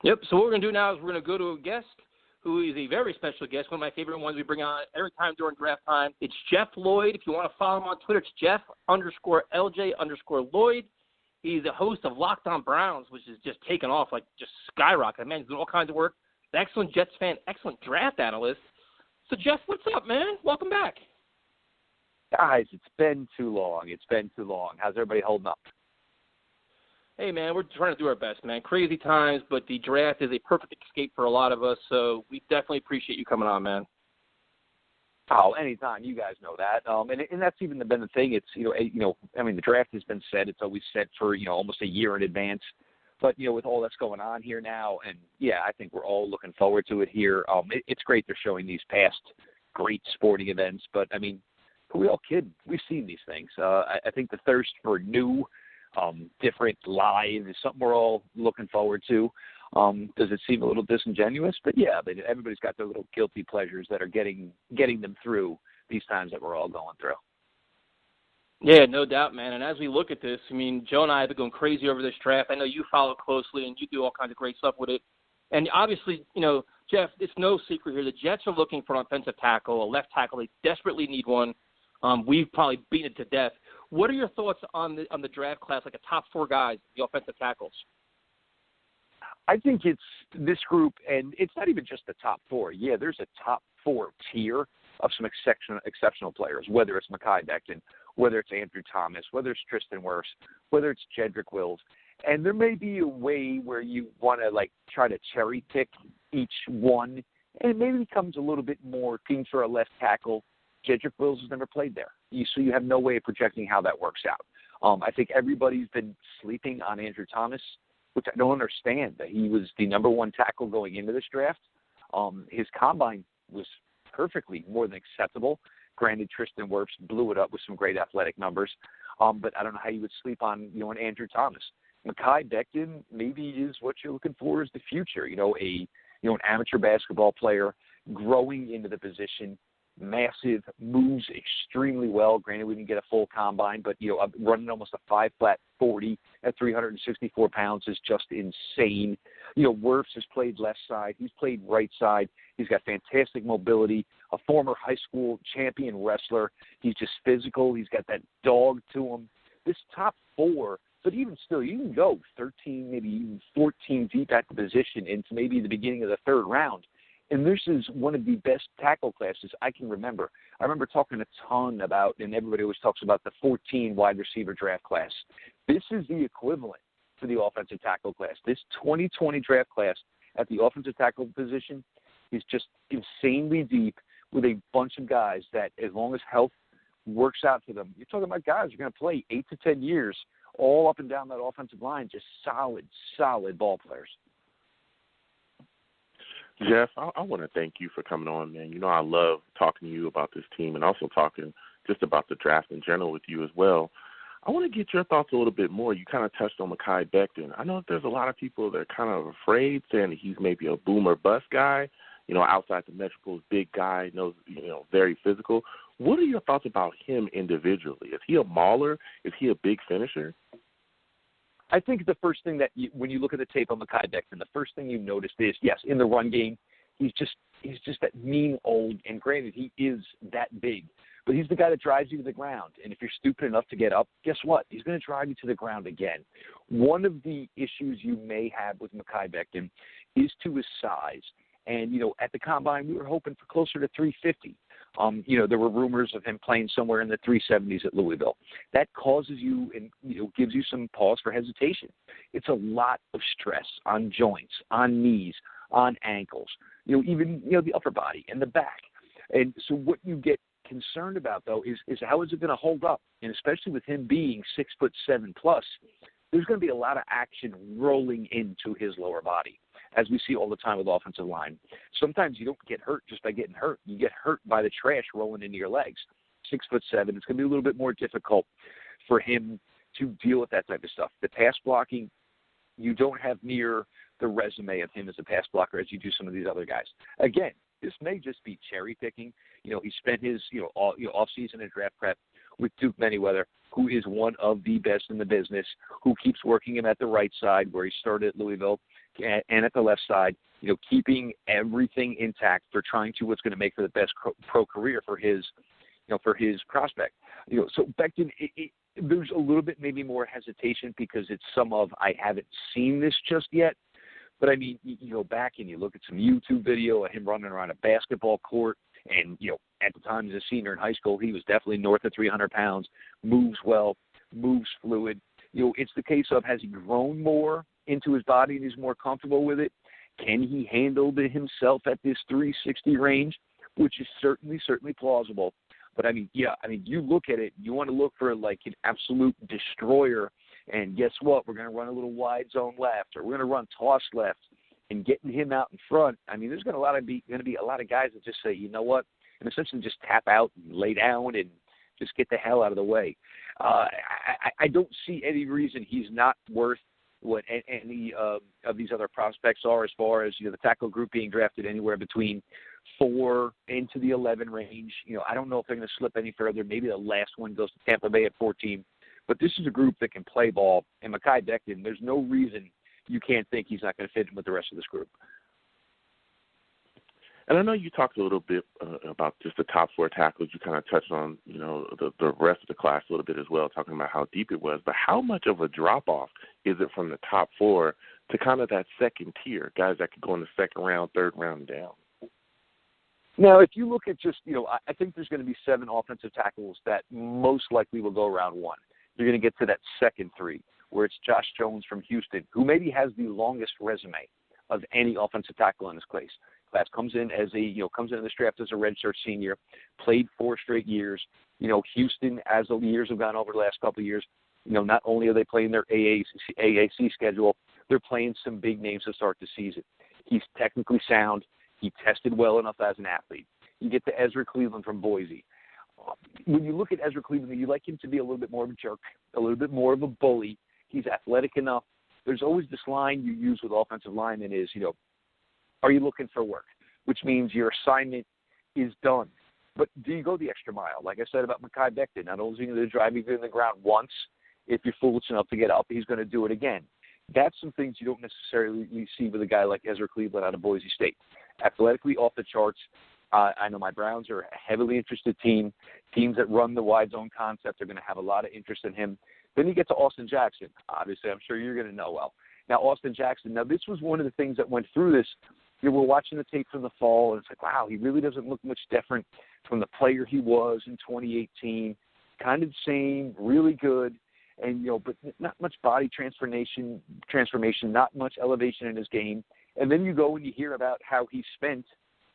Yep. So what we're going to do now is we're going to go to a guest who is a very special guest, one of my favorite ones we bring on every time during draft time. It's Jeff Lloyd. If you want to follow him on Twitter, it's Jeff_LJ_Lloyd. He's the host of Locked On Browns, which is just taken off, like just skyrocketing. Man, he's doing all kinds of work. An excellent Jets fan, excellent draft analyst. So, Jeff, what's up, man? Welcome back. Guys, it's been too long. How's everybody holding up? Hey, man, we're trying to do our best, man. Crazy times, but the draft is a perfect escape for a lot of us, so we definitely appreciate you coming on, man. Oh, anytime. You guys know that. And that's even been the thing. It's, the draft has been set. It's always set for, almost a year in advance. But, with all that's going on here now, and, yeah, I think we're all looking forward to it here. It's great they're showing these past great sporting events. But, who are we all kidding? We've seen these things. I think the thirst for new, different, live is something we're all looking forward to. Does it seem a little disingenuous? But, yeah, everybody's got their little guilty pleasures that are getting them through these times that we're all going through. Yeah, no doubt, man. And as we look at this, Joe and I have been going crazy over this draft. I know you follow closely, and you do all kinds of great stuff with it. And obviously, Jeff, it's no secret here. The Jets are looking for an offensive tackle, a left tackle. They desperately need one. We've probably beaten it to death. What are your thoughts on the draft class, like the top four guys, the offensive tackles? I think it's this group, and it's not even just the top four. Yeah, there's a top four tier of some exceptional players, whether it's Mekhi Becton, whether it's Andrew Thomas, whether it's Tristan Wirfs, whether it's Jedrick Wills. And there may be a way where you want to, try to cherry pick each one, and it maybe becomes a little bit more teams for a left tackle. Jedrick Wills has never played there, so you have no way of projecting how that works out. I think everybody's been sleeping on Andrew Thomas, which I don't understand. That he was the number one tackle going into this draft. His combine was perfectly more than acceptable. Granted, Tristan Wirfs blew it up with some great athletic numbers, but I don't know how you would sleep on an Andrew Thomas. Mekhi Becton maybe is what you're looking for as the future. An amateur basketball player growing into the position. Massive, moves extremely well. Granted, we didn't get a full combine, but running almost a 5-flat 40 at 364 pounds is just insane. Wirfs has played left side. He's played right side. He's got fantastic mobility. A former high school champion wrestler. He's just physical. He's got that dog to him. This top four, but even still, you can go 13, maybe even 14 deep at the position into maybe the beginning of the third round. And this is one of the best tackle classes I can remember. I remember talking a ton about, and everybody always talks about the 14 wide receiver draft class. This is the equivalent to the offensive tackle class. This 2020 draft class at the offensive tackle position is just insanely deep with a bunch of guys that, as long as health works out for them, you're talking about guys who are going to play 8 to 10 years all up and down that offensive line, just solid ball players. Jeff, I want to thank you for coming on, man. I love talking to you about this team and also talking just about the draft in general with you as well. I want to get your thoughts a little bit more. You kind of touched on Mekhi Becton. I know that there's a lot of people that are kind of afraid, saying that he's maybe a boom or bust guy, outside the Metropol's big guy, knows, very physical. What are your thoughts about him individually? Is he a mauler? Is he a big finisher? I think the first thing that when you look at the tape on Mekhi Becton, the first thing you notice is, yes, in the run game, he's just that mean old, and granted, he is that big, but he's the guy that drives you to the ground. And if you're stupid enough to get up, guess what? He's going to drive you to the ground again. One of the issues you may have with Mekhi Becton is to his size. And, at the combine, we were hoping for closer to 350. There were rumors of him playing somewhere in the 370s at Louisville. That causes you and gives you some pause for hesitation. It's a lot of stress on joints, on knees, on ankles, even the upper body and the back. And so what you get concerned about, though, is how is it going to hold up? And especially with him being 6'7" plus, there's going to be a lot of action rolling into his lower body, as we see all the time with offensive line. Sometimes you don't get hurt just by getting hurt. You get hurt by the trash rolling into your legs. 6'7", it's going to be a little bit more difficult for him to deal with that type of stuff. The pass blocking, you don't have near the resume of him as a pass blocker as you do some of these other guys. Again, this may just be cherry picking. He spent his off season and draft prep with Duke Manyweather, who is one of the best in the business, who keeps working him at the right side where he started at Louisville. and at the left side, keeping everything intact for trying to what's going to make for the best pro career for his prospect. So Becton, there's a little bit maybe more hesitation because it's I haven't seen this just yet. But I mean, you go back and you look at some YouTube video of him running around a basketball court, and at the time as a senior in high school, he was definitely north of 300 pounds, moves well, moves fluid. It's the case of, has he grown more into his body and he's more comfortable with it? Can he handle himself at this 360 range, which is certainly plausible. But I mean, you look at it, you want to look for like an absolute destroyer. And guess what? We're going to run a little wide zone left, or we're going to run toss left, and getting him out in front. I mean, there's going to be a lot of guys that just say, you know what, and essentially just tap out and lay down and just get the hell out of the way. I don't see any reason he's not worth what any of these other prospects are, as far as the tackle group being drafted anywhere between 4 into the 11 range. I don't know if they're going to slip any further. Maybe the last one goes to Tampa Bay at 14. But this is a group that can play ball, and Mekhi Becton, there's no reason you can't think he's not going to fit in with the rest of this group. And I know you talked a little bit about just the top 4 tackles. You kind of touched on, the rest of the class a little bit as well, talking about how deep it was. But how much of a drop-off is it from the top 4 to kind of that second tier, guys that could go in the second round, third round down? Now, if you look at just, I think there's going to be 7 offensive tackles that most likely will go round 1. You're going to get to that second 3, where it's Josh Jones from Houston, who maybe has the longest resume of any offensive tackle in this class. Comes in comes into this draft as a redshirt senior, played 4 straight years. Houston, as the years have gone over the last couple of years, not only are they playing their AAC schedule, they're playing some big names to start the season. He's technically sound. He tested well enough as an athlete. You get to Ezra Cleveland from Boise. When you look at Ezra Cleveland, you like him to be a little bit more of a jerk, a little bit more of a bully. He's athletic enough. There's always this line you use with offensive linemen is, are you looking for work? Which means your assignment is done. But do you go the extra mile? Like I said about Mekhi Becton, not only is he going to drive you in the ground once, if you're foolish enough to get up, he's going to do it again. That's some things you don't necessarily see with a guy like Ezra Cleveland out of Boise State. Athletically off the charts. I know my Browns are a heavily interested team. Teams that run the wide zone concept are going to have a lot of interest in him. Then you get to Austin Jackson. Obviously, I'm sure you're going to know well. Now, Austin Jackson, this was one of the things that went through this. We're watching the tape from the fall, and it's like, wow, he really doesn't look much different from the player he was in 2018. Kind of the same, really good, and but not much body transformation, not much elevation in his game. And then you go and you hear about how he spent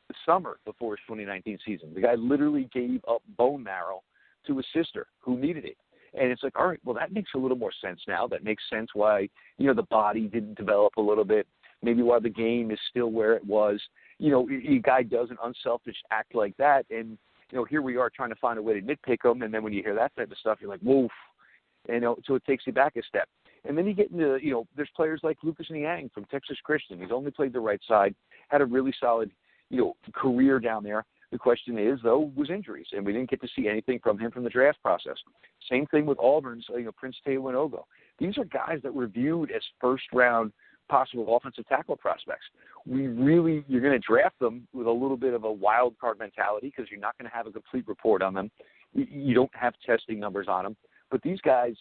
the summer before his 2019 season. The guy literally gave up bone marrow to his sister who needed it. And it's like, all right, well, that makes a little more sense now. That makes sense why, the body didn't develop a little bit, maybe why the game is still where it was. A guy does an unselfish act like that, and, here we are trying to find a way to nitpick him, and then when you hear that type of stuff, you're like, woof. So it takes you back a step. And then you get into, there's players like Lucas Niang from Texas Christian. He's only played the right side, had a really solid, career down there. The question is, though, was injuries, and we didn't get to see anything from him from the draft process. Same thing with Auburn's, Prince Taiwanogo. These are guys that were viewed as first-round possible offensive tackle prospects. You're going to draft them with a little bit of a wild card mentality because you're not going to have a complete report on them. You don't have testing numbers on them. But these guys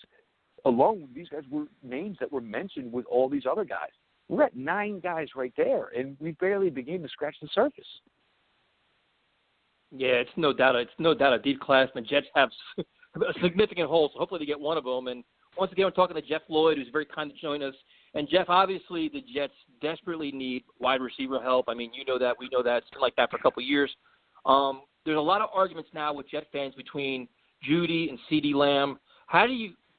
alone, these guys were names that were mentioned with all these other guys. We're at 9 guys right there, and we barely began to scratch the surface. Yeah, it's no doubt a deep class. And the Jets have a significant hole, so hopefully they get one of them. And once again, we're talking to Jeff Lloyd, who's very kind to join us. And, Jeff, obviously the Jets desperately need wide receiver help. I mean, you know that. We know that. It's been like that for a couple of years. There's a lot of arguments now with Jet fans between Judy and CeeDee Lamb.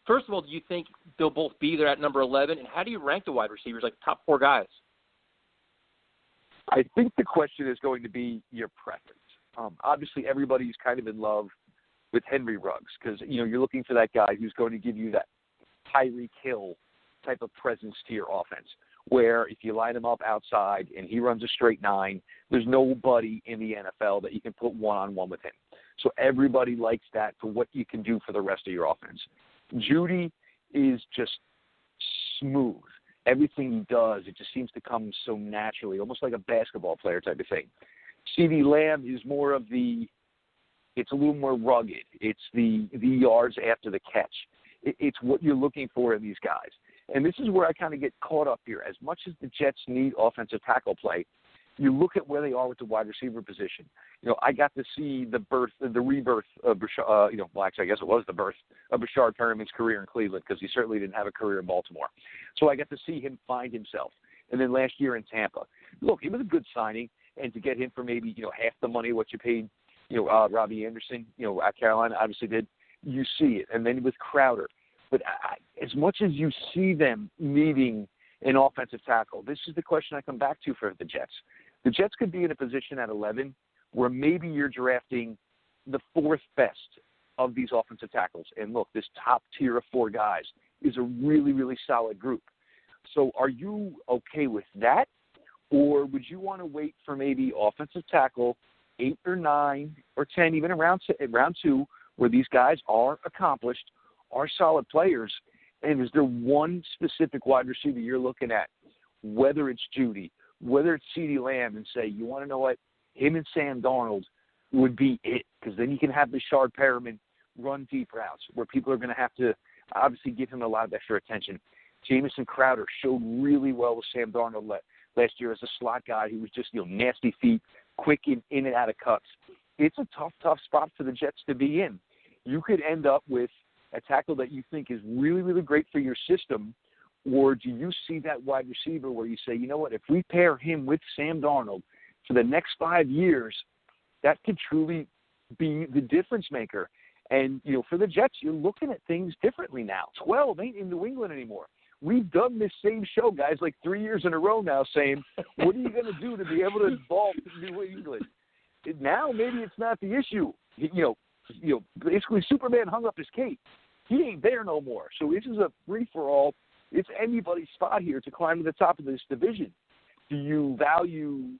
First of all, do you think they'll both be there at number 11? And how do you rank the wide receivers, like top 4 guys? I think the question is going to be your preference. Obviously, everybody's kind of in love with Henry Ruggs because, you're looking for that guy who's going to give you that Tyreek Hill type of presence to your offense, where if you line him up outside and he runs a straight 9, there's nobody in the NFL that you can put one-on-one with him. So everybody likes that for what you can do for the rest of your offense. Judy is just smooth. everything he does, it just seems to come so naturally, almost like a basketball player type of thing. CeeDee Lamb is more of it's a little more rugged. It's the yards after the catch. It's what you're looking for in these guys. And this is where I kind of get caught up here. As much as the Jets need offensive tackle play, you look at where they are with the wide receiver position. I got to see the rebirth of Bashard, actually I guess it was the birth of Bashard Perriman's career in Cleveland, because he certainly didn't have a career in Baltimore. So I got to see him find himself. And then last year in Tampa. Look, it was a good signing, and to get him for maybe, half the money what you paid, Robbie Anderson, at Carolina obviously did, you see it. And then with Crowder. But as much as you see them needing an offensive tackle, this is the question I come back to for the Jets. The Jets could be in a position at 11 where maybe you're drafting the fourth best of these offensive tackles. And look, this top tier of 4 guys is a really, really solid group. So are you okay with that? Or would you want to wait for maybe offensive tackle 8 or 9 or 10, even around 2, where these guys are accomplished, are solid players? And is there one specific wide receiver you're looking at, whether it's Judy, whether it's CeeDee Lamb, and say, you want to know what, him and Sam Darnold would be it, because then you can have Bashard Perriman run deep routes where people are going to have to obviously give him a lot of extra attention. Jamison Crowder showed really well with Sam Darnold last year as a slot guy. He was just, nasty feet, quick in and out of cuts. It's a tough spot for the Jets to be in. You could end up with a tackle that you think is really, really great for your system, or do you see that wide receiver where you say, you know what, if we pair him with Sam Darnold for the next 5 years, that could truly be the difference maker. And, for the Jets, you're looking at things differently now. 12 ain't in New England anymore. We've done this same show, guys, like 3 years in a row now, saying, what are you going to do to be able to evolve to New England? Now maybe it's not the issue. Basically Superman hung up his cape. He ain't there no more. So this is a free-for-all. It's anybody's spot here to climb to the top of this division. Do you value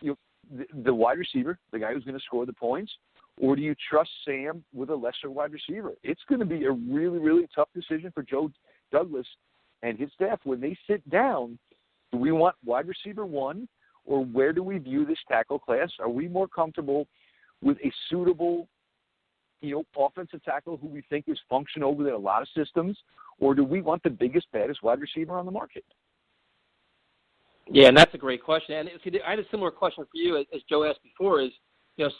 the wide receiver, the guy who's going to score the points, or do you trust Sam with a lesser wide receiver? It's going to be a really, really tough decision for Joe Douglas and his staff when they sit down. Do we want wide receiver 1, or where do we view this tackle class? Are we more comfortable with a suitable offensive tackle who we think is functional within a lot of systems, or do we want the biggest, baddest wide receiver on the market? Yeah, and that's a great question. And see, I had a similar question for you, as Joe asked before, is,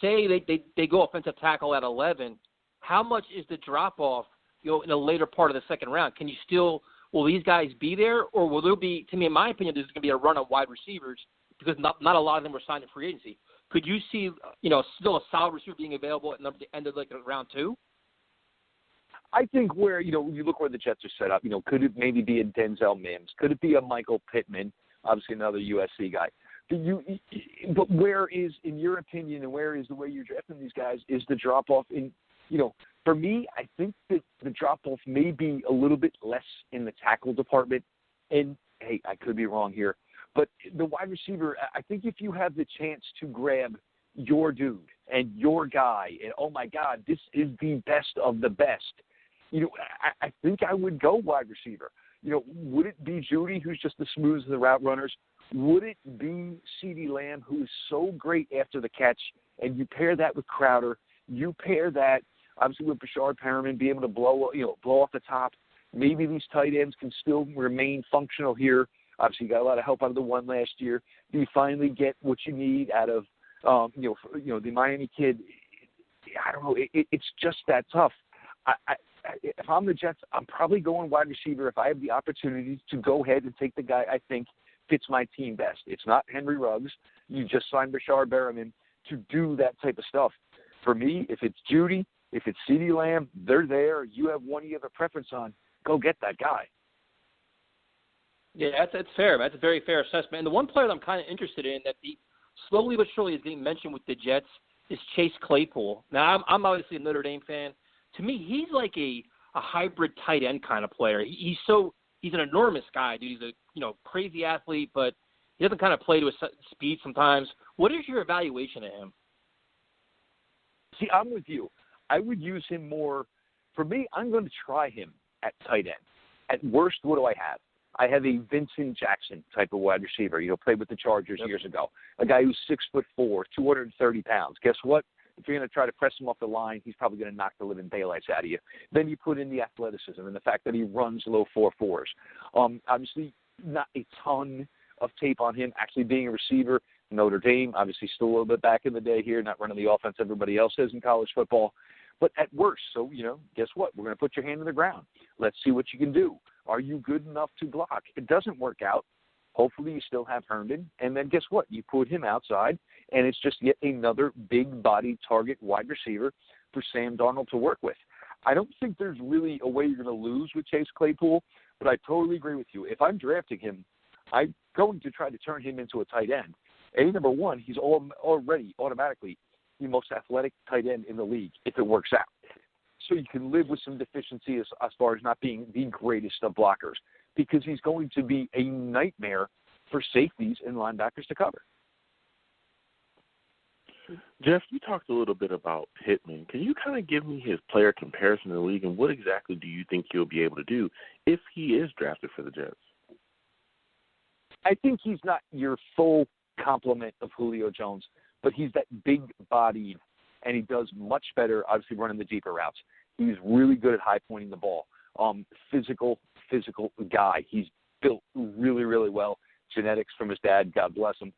say they go offensive tackle at 11, how much is the drop-off, in the later part of the second round? Can you still, will these guys be there, or will there be, to me, in my opinion, there's going to be a run of wide receivers because not a lot of them were signed in free agency. Could you see, still a solid receiver being available at the end of round 2? I think where, you look where the Jets are set up, could it maybe be a Denzel Mims? Could it be a Michael Pittman, obviously another USC guy? But where is, in your opinion, and where is the way you're drafting these guys, is the drop-off in, for me, I think that the drop-off may be a little bit less in the tackle department. And, hey, I could be wrong here. But the wide receiver, I think if you have the chance to grab your dude and your guy, and, oh, my God, this is the best of the best, I think I would go wide receiver. Would it be Judy, who's just the smooth of the route runners? Would it be CeeDee Lamb, who is so great after the catch, and you pair that with Crowder, you pair that, obviously, with Bashard Perriman, be able to blow off the top. Maybe these tight ends can still remain functional here. Obviously, you got a lot of help out of the one last year. Do you finally get what you need out of, the Miami kid? I don't know. It's just that tough. If I'm the Jets, I'm probably going wide receiver if I have the opportunity to go ahead and take the guy I think fits my team best. It's not Henry Ruggs. You just signed Bashard Perriman to do that type of stuff. For me, if it's Judy, if it's CeeDee Lamb, they're there. You have one you have a preference on. Go get that guy. Yeah, that's fair. That's a very fair assessment. And the one player that I'm kind of interested in that slowly but surely is getting mentioned with the Jets is Chase Claypool. Now, I'm obviously a Notre Dame fan. To me, he's like a hybrid tight end kind of player. He's an enormous guy, dude. He's a crazy athlete, but he doesn't kind of play to his speed sometimes. What is your evaluation of him? See, I'm with you. I would use him more. For me, I'm going to try him at tight end. At worst, what do I have? I have a Vincent Jackson type of wide receiver. Played with the Chargers years ago. A guy who's 6'4", 230 pounds. Guess what? If you're going to try to press him off the line, he's probably going to knock the living daylights out of you. Then you put in the athleticism and the fact that he runs low 4.4s. Obviously, not a ton of tape on him actually being a receiver. Notre Dame, obviously still a little bit back in the day here, not running the offense everybody else is in college football. But at worst, so, guess what? We're going to put your hand in the ground. Let's see what you can do. Are you good enough to block? If it doesn't work out, hopefully you still have Herndon. And then guess what? You put him outside, and it's just yet another big-body target wide receiver for Sam Darnold to work with. I don't think there's really a way you're going to lose with Chase Claypool, but I totally agree with you. If I'm drafting him, I'm going to try to turn him into a tight end. Number one, he's already automatically the most athletic tight end in the league if it works out. So you can live with some deficiency as far as not being the greatest of blockers, because he's going to be a nightmare for safeties and linebackers to cover. Jeff, you talked a little bit about Pittman. Can you kind of give me his player comparison in the league, and what exactly do you think he'll be able to do if he is drafted for the Jets? I think he's not your full complement of Julio Jones, but he's that big-bodied, and he does much better, obviously, running the deeper routes. He's really good at high-pointing the ball. Physical guy. He's built really, really well. Genetics from his dad, God bless him.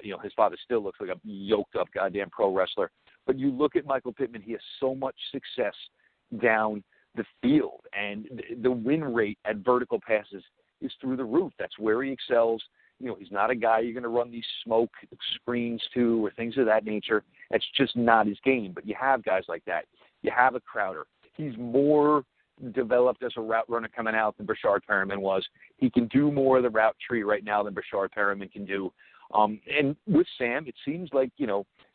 His father still looks like a yoked-up goddamn pro wrestler. But you look at Michael Pittman, he has so much success down the field, and the win rate at vertical passes is through the roof. That's where he excels. He's not a guy you're going to run these smoke screens to or things of that nature. That's just not his game. But you have guys like that. You have a Crowder. He's more developed as a route runner coming out than Brashard Perriman was. He can do more of the route tree right now than Brashard Perriman can do. And with Sam, it seems like,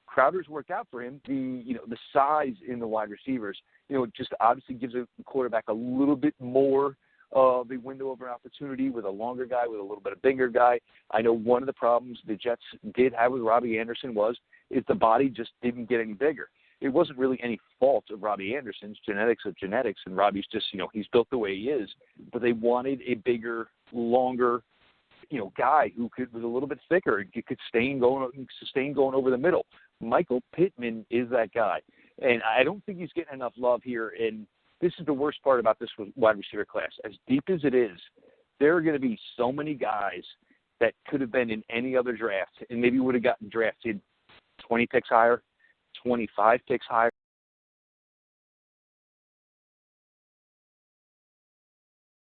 Crowder's worked out for him. The size in the wide receivers, it just obviously gives a quarterback a little bit more of a window of an opportunity with a longer guy, with a little bit of bigger guy. I know one of the problems the Jets did have with Robbie Anderson is the body just didn't get any bigger. It wasn't really any fault of Robbie Anderson's genetics, and Robbie's just, he's built the way he is. But they wanted a bigger, longer, guy who was a little bit thicker and could sustain going over the middle. Michael Pittman is that guy, and I don't think he's getting enough love here. And this is the worst part about this wide receiver class. As deep as it is, there are going to be so many guys that could have been in any other draft and maybe would have gotten drafted 20 picks higher, 25 picks higher.